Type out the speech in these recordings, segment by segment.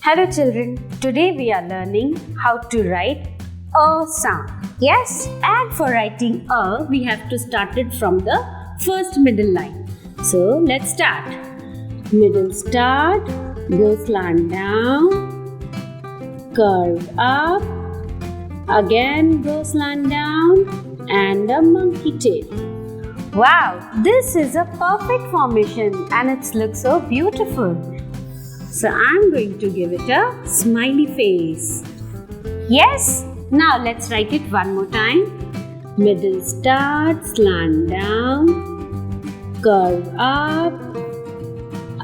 Hello children, today we are learning how to write a sound. Yes, and for writing a, we have to start it from the first middle line. So let's start. Middle start, go slant down, curve up, again go slant down and a monkey tail. Wow, this is a perfect formation and it looks so beautiful. So I'm going to give it a smiley face. Yes, now let's write it one more time. Middle start, slant down, curve up,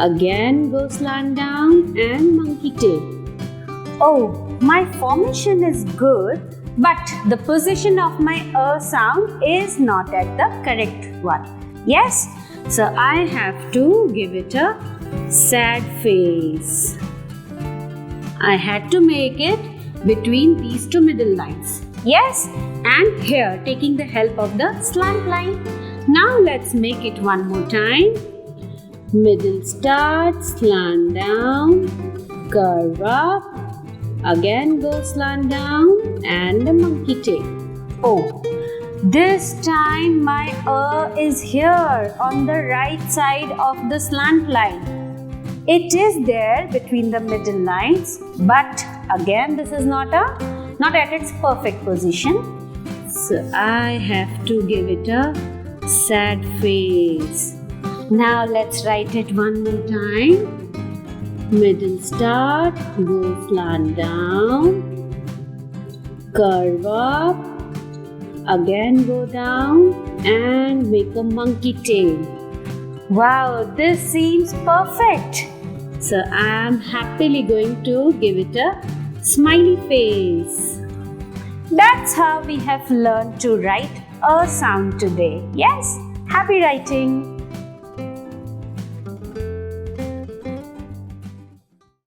again go slant down and monkey tail. Oh, my formation is good, but the position of my sound is not at the correct one. Yes, so I have to give it a sad face. I had to make it between these two middle lines. Yes, and here taking the help of the slant line. Now let's make it one more time. Middle start, slant down, curve up, again go slant down and a monkey tail. Oh, this time my is here on the right side of the slant line. It is there between the middle lines, but again this is not at its perfect position. So I have to give it a sad face. Now let's write it one more time. Middle start, go slant down, curve up, again go down and make a monkey tail. Wow, this seems perfect. So I am happily going to give it a smiley face. That's how we have learned to write a sound today. Yes, happy writing.